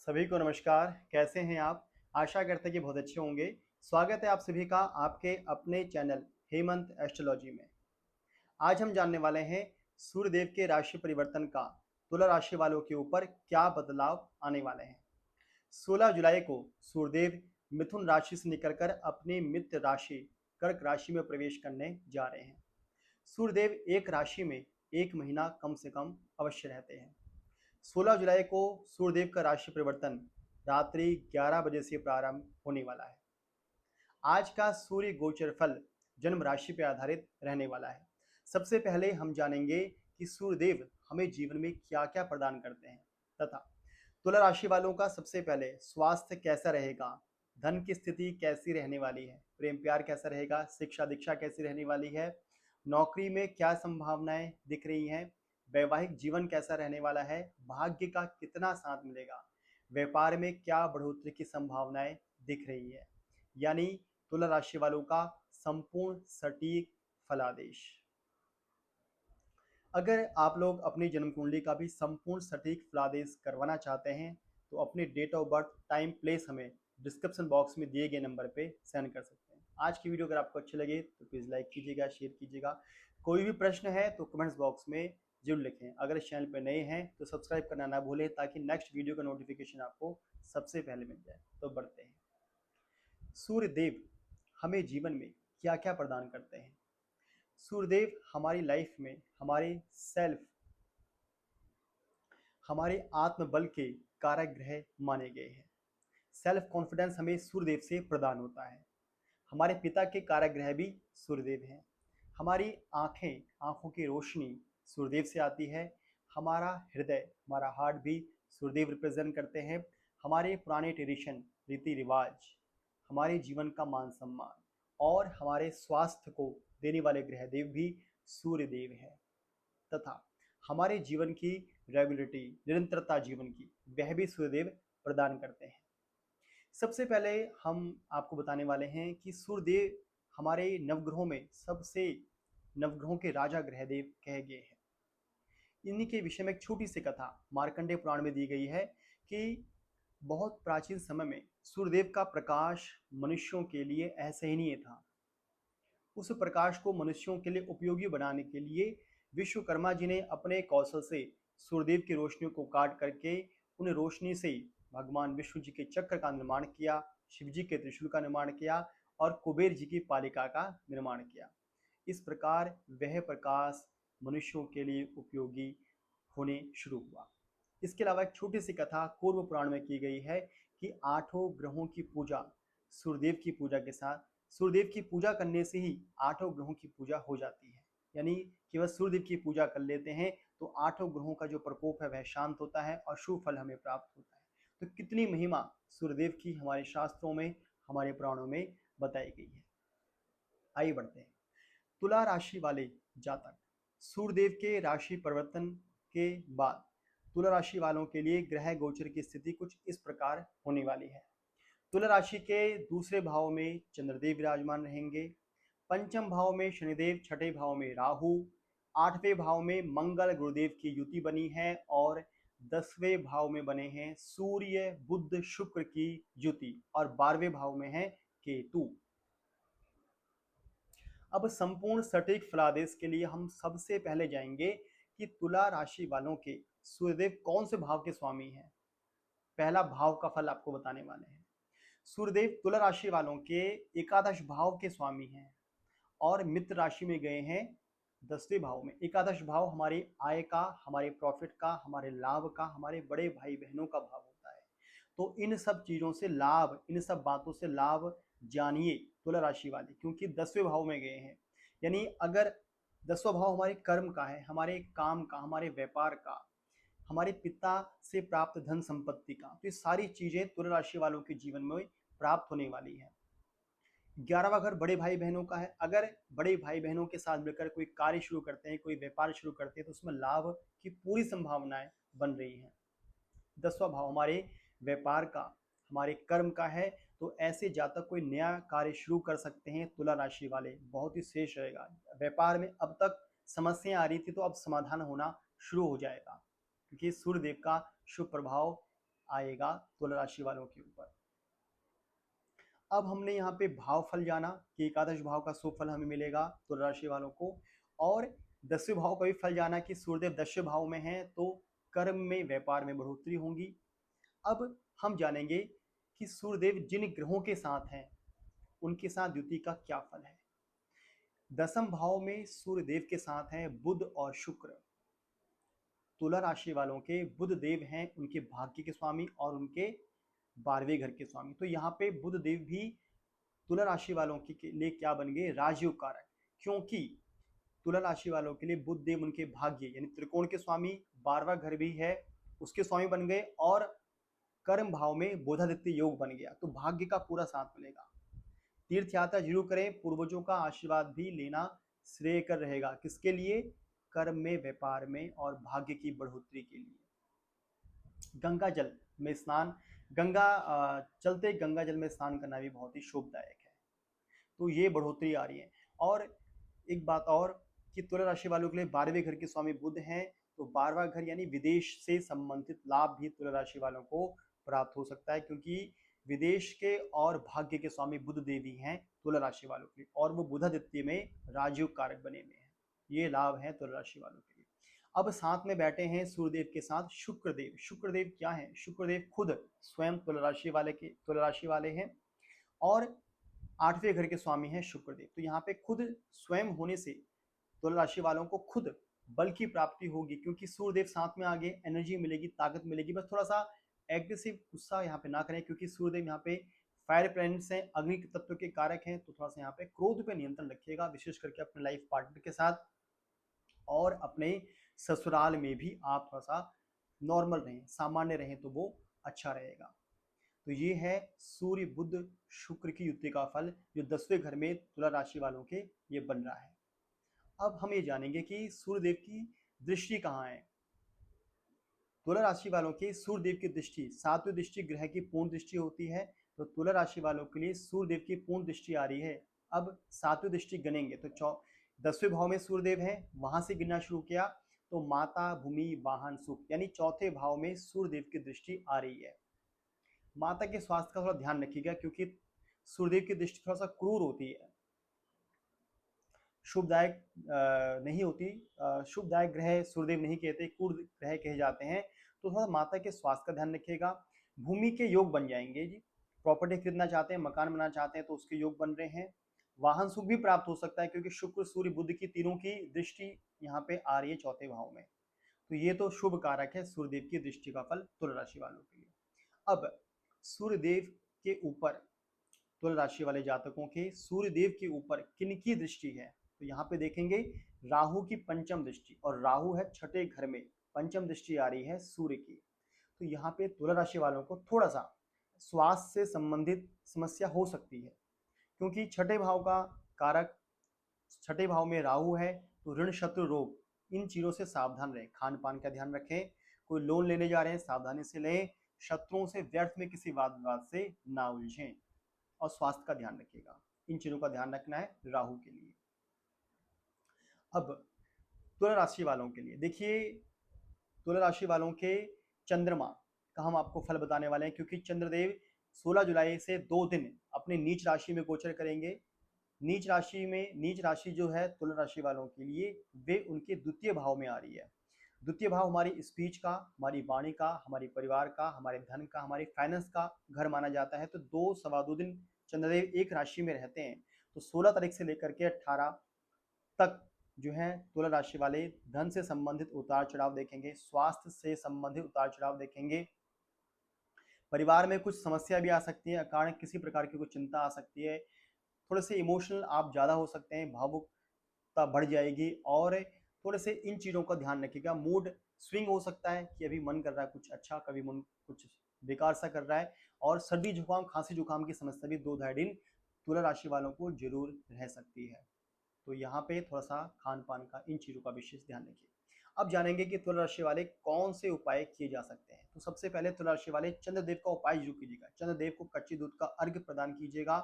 सभी को नमस्कार। कैसे हैं आप? आशा करते हैं कि बहुत अच्छे होंगे। स्वागत है आप सभी का आपके अपने चैनल हेमंत एस्ट्रोलॉजी में। आज हम जानने वाले हैं सूर्यदेव के राशि परिवर्तन का तुला राशि वालों के ऊपर क्या बदलाव आने वाले हैं। 16 जुलाई को सूर्यदेव मिथुन राशि से निकलकर अपनी मित्र राशि कर्क राशि में प्रवेश करने जा रहे हैं। सूर्यदेव एक राशि में एक महीना कम से कम अवश्य रहते हैं। 16 जुलाई को सूर्यदेव का राशि परिवर्तन रात्रि 11 बजे से प्रारंभ होने वाला है। आज का सूर्य गोचर फल जन्म राशि पर आधारित रहने वाला है। सबसे पहले हम जानेंगे कि सूर्यदेव हमें जीवन में क्या क्या प्रदान करते हैं तथा तुला राशि वालों का सबसे पहले स्वास्थ्य कैसा रहेगा, धन की स्थिति कैसी रहने वाली है, प्रेम प्यार कैसा रहेगा, शिक्षा दीक्षा कैसी रहने वाली है, नौकरी में क्या संभावनाएं दिख रही हैं, वैवाहिक जीवन कैसा रहने वाला है, भाग्य का कितना साथ मिलेगा, व्यापार में क्या बढ़ोतरी की संभावनाएं दिख रही है। यानी तुला राशि वालों का संपूर्ण सटीक फलादेश। अगर आप लोग अपनी जन्म कुंडली का भी संपूर्ण सटीक फलादेश करवाना चाहते हैं तो अपने date of birth, time, place हमें डिस्क्रिप्शन बॉक्स में दिए गए नंबर पे सेंड कर सकते हैं। आज की वीडियो अगर आपको अच्छी लगे तो प्लीज़ लाइक कीजिएगा, शेयर कीजिएगा। कोई भी प्रश्न है तो कमेंट्स बॉक्स में जरूर लिखें। अगर इस चैनल पर नए हैं तो सब्सक्राइब करना ना भूलें ताकि नेक्स्ट वीडियो का नोटिफिकेशन आपको सबसे पहले मिल जाए। तो बढ़ते हैं। सूर्य देव हमें जीवन में क्या क्या प्रदान करते हैं। सूर्यदेव हमारी लाइफ में हमारे आत्मबल के कारक ग्रह माने गए हैं। सेल्फ कॉन्फिडेंस हमें सूर्यदेव से प्रदान होता है। हमारे पिता के कारक ग्रह भी सूर्यदेव हैं। हमारी आंखों की रोशनी सूर्यदेव से आती है। हमारा हृदय, हमारा हार्ट भी सूर्यदेव रिप्रेजेंट करते हैं। हमारे पुराने ट्रेडिशन, रीति रिवाज, हमारे जीवन का मान सम्मान और हमारे स्वास्थ्य को देने वाले ग्रह देव भी सूर्यदेव है तथा हमारे जीवन की रेगुलरिटी, निरंतरता जीवन की, वह भी सूर्यदेव प्रदान करते हैं। सबसे पहले हम आपको बताने वाले हैं कि सूर्यदेव हमारे नवग्रहों में सबसे नवग्रहों के राजा ग्रहदेव कहे गए हैं। इन्हीं के विषय में एक छोटी सी कथा मार्कंडेय पुराण में दी गई है कि बहुत प्राचीन समय में सूर्यदेव का प्रकाश मनुष्यों के लिए असहनीय था। उस प्रकाश को मनुष्यों के लिए उपयोगी बनाने के लिए विश्वकर्मा जी ने अपने कौशल से सूर्यदेव की रोशनी को काट करके उन रोशनी से भगवान विष्णु जी के चक्र का निर्माण किया, शिव जी के त्रिशूल का निर्माण किया और कुबेर जी की पालिका का निर्माण किया। इस प्रकार वह प्रकाश मनुष्यों के लिए उपयोगी होने शुरू हुआ। इसके अलावा एक छोटी सी कथा पूर्व पुराण में की गई है कि 8 ग्रहों की पूजा सूर्यदेव की पूजा के साथ, सूर्यदेव की पूजा करने से ही 8 ग्रहों की पूजा हो जाती है। यानी केवल सूर्यदेव की पूजा कर लेते हैं तो 8 ग्रहों का जो प्रकोप है वह शांत होता है और शुभ फल हमें प्राप्त होता है। तो कितनी महिमा सूर्यदेव की हमारे शास्त्रों में, हमारे पुराणों में बताई गई है। आइए बढ़ते हैं। तुला राशि वाले जातक, सूर्यदेव के राशि परिवर्तन के बाद तुला राशि वालों के लिए ग्रह गोचर की स्थिति कुछ इस प्रकार होने वाली है। तुला राशि के दूसरे भाव में चंद्रदेव विराजमान रहेंगे। पंचम भाव में शनिदेव, छठे भाव में राहु, 8वें भाव में मंगल गुरुदेव की युति बनी है और 10वें भाव में बने हैं सूर्य बुध शुक्र की युति और 12वें भाव में है केतु। अब संपूर्ण सटीक फलादेश के लिए हम सबसे पहले जाएंगे कि तुला राशि वालों के सूर्यदेव कौन से भाव के स्वामी हैं। पहला भाव का फल आपको बताने वाले हैं। सूर्यदेव तुला राशि वालों के एकादश भाव के स्वामी हैं और मित्र राशि में गए हैं 10वें भाव में। एकादश भाव हमारी आय का, हमारे प्रॉफिट का, हमारे लाभ का, हमारे बड़े भाई बहनों का भाव होता है। तो इन सब चीजों से लाभ, इन सब बातों से लाभ जानिए तुला राशि वाले, क्योंकि 10वें भाव में गए हैं। यानी अगर 10वां भाव हमारे कर्म का है, हमारे काम का, हमारे व्यापार का, हमारे पिता से प्राप्त धन संपत्ति का, तो ये सारी चीजें तुला राशि वालों के जीवन में प्राप्त होने वाली है। 11वां घर बड़े भाई बहनों का है। अगर बड़े भाई बहनों के साथ मिलकर कोई कार्य शुरू करते हैं, कोई व्यापार शुरू करते हैं तो उसमें लाभ की पूरी संभावनाएं बन रही हैं। 10वां भाव हमारे व्यापार का, हमारे कर्म का है। तो ऐसे जातक कोई नया कार्य शुरू कर सकते हैं तुला राशि वाले, बहुत ही श्रेष्ठ रहेगा। व्यापार में अब तक समस्याएं आ रही थी तो अब समाधान होना शुरू हो जाएगा, क्योंकि सूर्यदेव का शुभ प्रभाव आएगा तुला राशि वालों के ऊपर। अब हमने यहाँ पे भाव फल जाना कि एकादश भाव का शुभ फल हमें मिलेगा तुला राशि वालों को, और 10वें भाव का भी फल जाना कि सूर्यदेव 10वें भाव में हैं तो कर्म में व्यापार में बढ़ोतरी होगी। अब हम जानेंगे कि सूर्यदेव जिन ग्रहों के साथ हैं उनके साथ द्युति का क्या फल है। 10वें भाव में सूर्यदेव के साथ हैं बुध और शुक्र। तुला राशि वालों के बुध देव हैं उनके भाग्य के स्वामी और उनके 12वें घर के स्वामी। तो यहाँ पे बुध देव भी तुला राशि वालों के लिए क्या बन गए, राजयोग कारक, क्योंकि तुला राशि वालों के लिए बुध देव उनके भाग्य यानी त्रिकोण के स्वामी, 12वां घर भी है उसके स्वामी बन गए, और कर्म भाव में बोधादित्य योग बन गया। तो भाग्य का पूरा साथ मिलेगा। तीर्थ यात्रा जरूर करें, पूर्वजों का आशीर्वाद भी लेना श्रेयकर रहेगा। किसके लिए, कर्म में, व्यापार में और भाग्य की बढ़ोतरी के लिए। गंगा जल में स्नान, चलते गंगा जल में स्नान करना भी बहुत ही शुभदायक है। तो ये बढ़ोतरी आ रही है। और एक बात और कि तुला राशि वालों के लिए 12वें घर के स्वामी बुध हैं, तो 12वां घर यानी विदेश से संबंधित लाभ भी तुला राशि वालों को प्राप्त हो सकता है, क्योंकि विदेश के और भाग्य के स्वामी बुध देवी हैं तुला राशि वालों के लिए, और वो बुधादित्य में राजयोग कारक बने हुए हैं। ये लाभ है तुला राशि वालों के लिए। अब साथ में बैठे हैं सूर्यदेव के साथ शुक्रदेव। शुक्रदेव क्या है, शुक्रदेव खुद स्वयं तुला राशि वाले हैं और 8वें घर के स्वामी हैं शुक्रदेव। तो यहाँ पे खुद स्वयं होने से तुला राशि वालों को खुद बल की प्राप्ति होगी, क्योंकि सूर्यदेव साथ में आगे एनर्जी मिलेगी, ताकत मिलेगी। बस थोड़ा सा एग्रेसिव गुस्सा यहाँ पे ना करें, क्योंकि सूर्यदेव यहाँ पे फायर प्लैनेट्स हैं, अग्नि तत्व के कारक हैं। तो थोड़ा सा यहाँ पे क्रोध पे नियंत्रण रखिएगा, विशेष करके अपने लाइफ पार्टनर के साथ, और अपने ससुराल में भी आप थोड़ा सा नॉर्मल रहें, सामान्य रहें, तो वो अच्छा रहेगा। तो ये है सूर्य बुध शुक्र की युति का फल, जो 10वें घर में तुला राशि वालों के ये बन रहा है। अब हम ये जानेंगे कि सूर्यदेव की दृष्टि कहाँ है। तुला राशि वालों की सूर्यदेव की दृष्टि, 7वीं दृष्टि ग्रह की पूर्ण दृष्टि होती है। तो तुला राशि वालों के लिए सूर्यदेव की पूर्ण दृष्टि आ रही है। अब 7वीं दृष्टि गिनेंगे तो 10वें भाव में सूर्यदेव है, वहां से गिनना शुरू किया तो माता, भूमि, वाहन, सुख, यानी चौथे भाव में सूर्यदेव की दृष्टि आ रही है। माता के स्वास्थ्य का थोड़ा ध्यान रखिएगा, क्योंकि सूर्यदेव की दृष्टि थोड़ा सा क्रूर होती है, शुभदायक नहीं होती। शुभदायक ग्रह सूर्यदेव नहीं कहते, क्रूर ग्रह कहे जाते हैं। तो थोड़ा माता के स्वास्थ्य का ध्यान रखिएगा। भूमि के योग बन जाएंगे जी, प्रॉपर्टी खरीदना चाहते हैं, मकान बनाना चाहते हैं तो उसके योग बन रहे हैं। वाहन सुख भी प्राप्त हो सकता है, क्योंकि शुक्र, सूर्य, बुध की तीनों की दृष्टि यहाँ पे आ रही है चौथे भाव में। तो ये तो शुभ कारक है सूर्यदेव की दृष्टि का फल तुला राशि वालों के लिए। अब सूर्यदेव के ऊपर, तुला राशि वाले जातकों के सूर्यदेव के ऊपर किनकी दृष्टि है, तो यहाँ पे देखेंगे राहु की पंचम दृष्टि, और राहु है 6ठे घर में, पंचम दृष्टि आ रही है सूर्य की। तो यहाँ पे तुला राशि वालों को थोड़ा सा स्वास्थ्य से संबंधित समस्या हो सकती है, क्योंकि 6ठे भाव का कारक 6ठे भाव में राहु है। तो ऋण, शत्रु, रोग, इन चीजों से सावधान रहें, खान पान का ध्यान रखें, कोई लोन लेने जा रहे हैं सावधानी से लें, शत्रुओं से व्यर्थ में किसी वाद विवाद से ना उलझें, और स्वास्थ्य का ध्यान रखिएगा। इन चीजों का ध्यान रखना है राहु के लिए। अब तुला राशि वालों के लिए देखिए, तुला राशि वालों के चंद्रमा का हम आपको फल बताने वाले हैं, क्योंकि चंद्रदेव 16 जुलाई से 2 दिन अपने नीच राशि में गोचर करेंगे। नीच राशि जो है तुला राशि वालों के लिए, वे उनके द्वितीय भाव में आ रही है। द्वितीय भाव हमारी स्पीच का, हमारी वाणी का, हमारे परिवार का, हमारे धन का, हमारे फाइनेंस का घर माना जाता है। तो 2 सवा 2 दिन चंद्रदेव एक राशि में रहते हैं। तो 16 तारीख से लेकर के 18 तक जो है तुला राशि वाले धन से संबंधित उतार चढ़ाव देखेंगे, स्वास्थ्य से संबंधित उतार चढ़ाव देखेंगे, परिवार में कुछ समस्या भी आ सकती है, अकारण किसी प्रकार की कुछ चिंता आ सकती है, थोड़े से इमोशनल आप ज़्यादा हो सकते हैं, भावुकता बढ़ जाएगी, और थोड़े से इन चीज़ों का ध्यान रखिएगा। मूड स्विंग हो सकता है कि अभी मन कर रहा है कुछ अच्छा, कभी मन कुछ बेकार सा कर रहा है, और सर्दी जुकाम, खांसी जुकाम की समस्या भी 2-2.5 दिन तुला राशि वालों को जरूर रह सकती है। तो यहाँ पे थोड़ा सा खान पान का, इन चीज़ों का विशेष ध्यान रखिए। अब जानेंगे कि तुला राशि वाले कौन से उपाय किए जा सकते हैं। तो सबसे पहले तुला राशि वाले चंद्रदेव का उपाय जरूर कीजिएगा। चंद्रदेव को कच्चे दूध का अर्घ्य प्रदान कीजिएगा,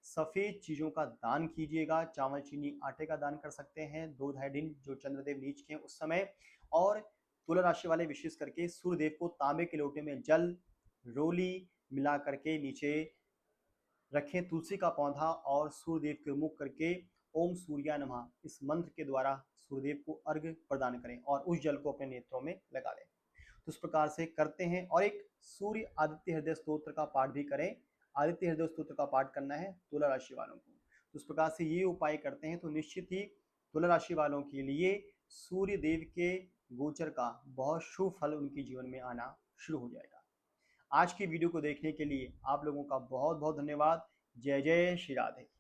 सफेद चीजों का दान कीजिएगा, चावल, चीनी, आटे का दान कर सकते हैं 2-2.5 दिन जो चंद्रदेव नीच के उस समय। और तुला राशि वाले विशेष करके सूर्यदेव को तांबे के लोटे में जल, रोली मिला करके नीचे रखें तुलसी का पौधा और सूर्यदेव के मुख करके ओम सूर्या नमः इस मंत्र के द्वारा सूर्यदेव को अर्घ्य प्रदान करें और उस जल को अपने नेत्रों में लगा लें। तो इस प्रकार से करते हैं। और एक सूर्य आदित्य हृदय स्तोत्र का पाठ भी करें। आदित्य हृदय स्तोत्र का पाठ करना है तुला राशि वालों को। तो इस प्रकार से ये उपाय करते हैं तो निश्चित ही तुला राशि वालों के लिए सूर्य देव के गोचर का बहुत शुभ फल उनके जीवन में आना शुरू हो जाएगा। आज की वीडियो को देखने के लिए आप लोगों का बहुत बहुत धन्यवाद। जय जय श्री राधे।